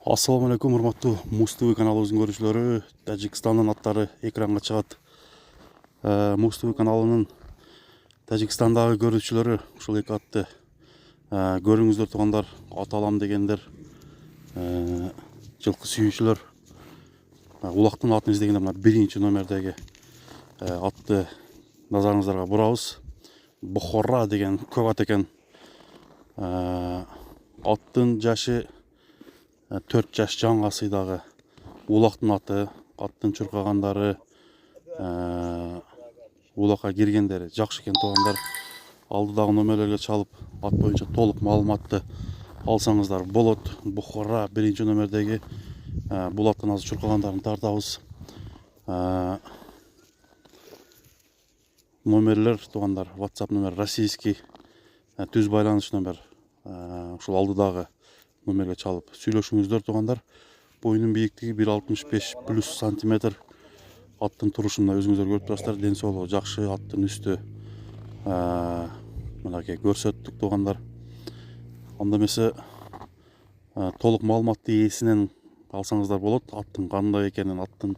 Assalamu алейкум, урматтуу Муз ТВ каналыбыздын көрүүчүлөрү. Тажикстандын аттары экранга чыгат. Муз ТВ каналынын Тажикстандагы көрүүчүлөрү ушул эки атты көрүңүздөр туугандар. Ат алам дегендер, жылкы сүйүүчүлөр улактын атын издегенде мына 1-номердеги атты назарыңыздарга бурабыз. Бухора деген көп ат экен. Аттын жашы 4 жаш жаңғасыйдағы улақтың аты, аттың чуркагандары, улакка киргендери жакшы экен туугандар. Алдыдагы номерлерге чалып, ат боюнча толук маалыматты алсаңыздар болот. Бухора 1-номердеги бул аттын азыр чуркагандарын тартабыз. Номерлер туугандар, WhatsApp номер российский, түз байланыш номер. Ушул алдыдагы номерге чалып сүйлөшүңүздөр туугандар. Боюнун бийиктиги 1,65 плюс сантиметр. Аттын турушунда өзүңүздөр көрүп турасыздар. Ден соолугу жакшы, аттын үстү мынакей көрсөттүк туугандар. Анда эмесе толук маалыматты ээсинен алсаңыздар болот. Аттын кандай экенин, аттын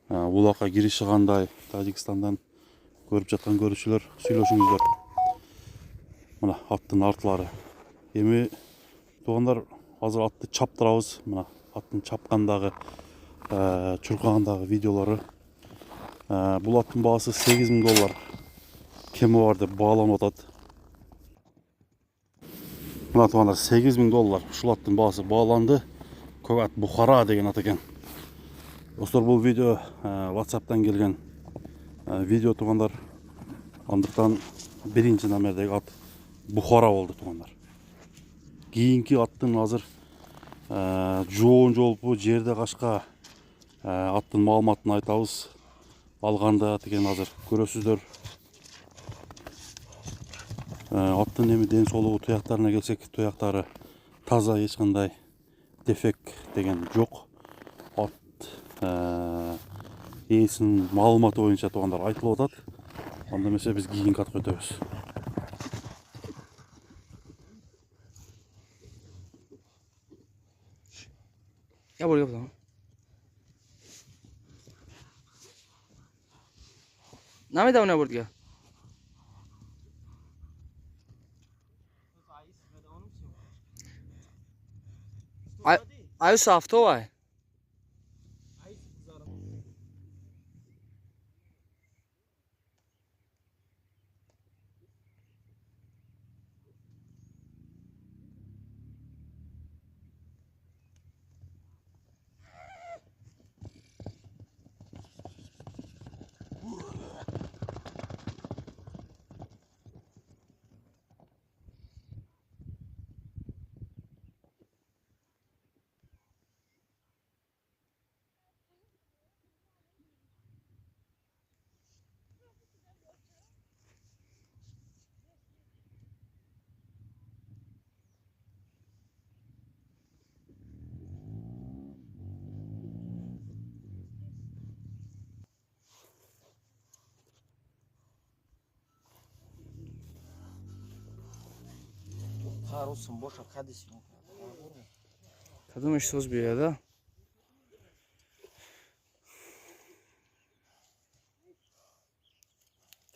улакка кириши кандай, Тажикстандан көрүп жаткан көрүүчүлөр сүйлөшүңүздөр. Мына аттын артылары. Эми туугандар, азыр атты чаптырабыз. Мына аттын чапкандагы, чуркагандагы видеолору. Бул аттын баасы $8,000. Кеми бар деп бааланып атат. Мына туугандар, $8,000. Ушул аттын баасы бааланды. Көп ат Бухара деген ат экен. Достор, бул видео WhatsApp'тан келген видео туугандар. Андыктан 1-номердеги ат Бухара болду туугандар. Кийинки аттын азыр жоон жолпу жерде кашка аттын маалыматын айтабыз. Алганда деген азыр көрөсүздөр. Аттын эми ден соолугу, туяктарына келсек, туяктары таза, эч кандай дефект деген жок. Ат ээсинин маалыматы боюнча туугандар айтылып атат. Анда эмесе биз кийинки атка өтөбүз. Ya buraya yapalım. Nami da ona buraya. Ayo saftı var. Olsun boşa kardeşim. Tadım işte söz bir yerde.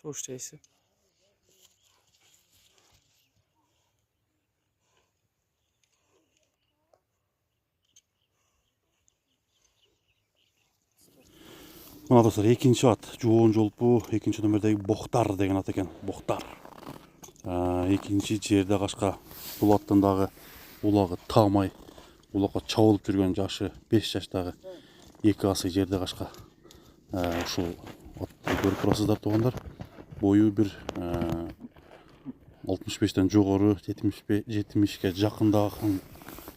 Hoş değilse. Мына достор, экинчи ат жоон жолпу 2-номердеги Бохтар деген ат экен. Бохтар. Экинчи жерде кашка. Бул аттын дагы улагы таамай, улакка чабылып жүргөн жашы 5 жаштагы эки асы жерде кашка. Ушул атты көрүп турасыздар туугандар. Бою бир 65тен жогору, 70ке жакындаган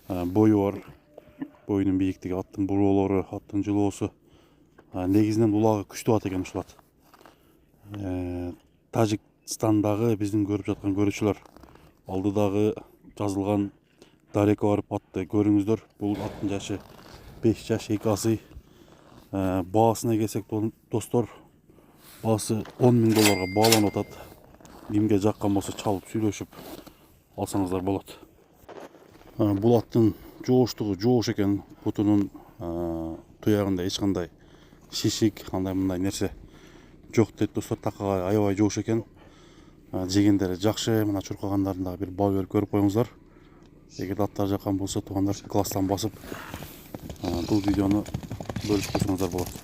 бою бар. Боюнун бийиктиги, аттын буроолору, аттын жылоосу. Негизинен улагы күчтүү ат экен ушул ат. Тажикстандагы биздин көрүп жаткан көрүүчүлөр, алдыдагы жазылган дарекке барып атты көрүңүздөр. Бул аттын жашы 5 жаш, эки асы. Баасына келсек достор, баасы $10,000 бааланып атат. Кимге жаккан болсо чалып сүйлөшүп алсаңыздар болот. Бул аттын жооштугу жоош экен. Бутунун туягында эч кандай шишик, андай мындай нерсе жок дейт достор. Такага аябай жоош экен. Жегендери жакшы, мына чуркагандарына дагы бир баа берип көрүп коюңуздар. Эгер аттар жаккан болсо туугандар класстан басып бул видеону бөлүшүп койсоңуздар болот.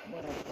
Барат.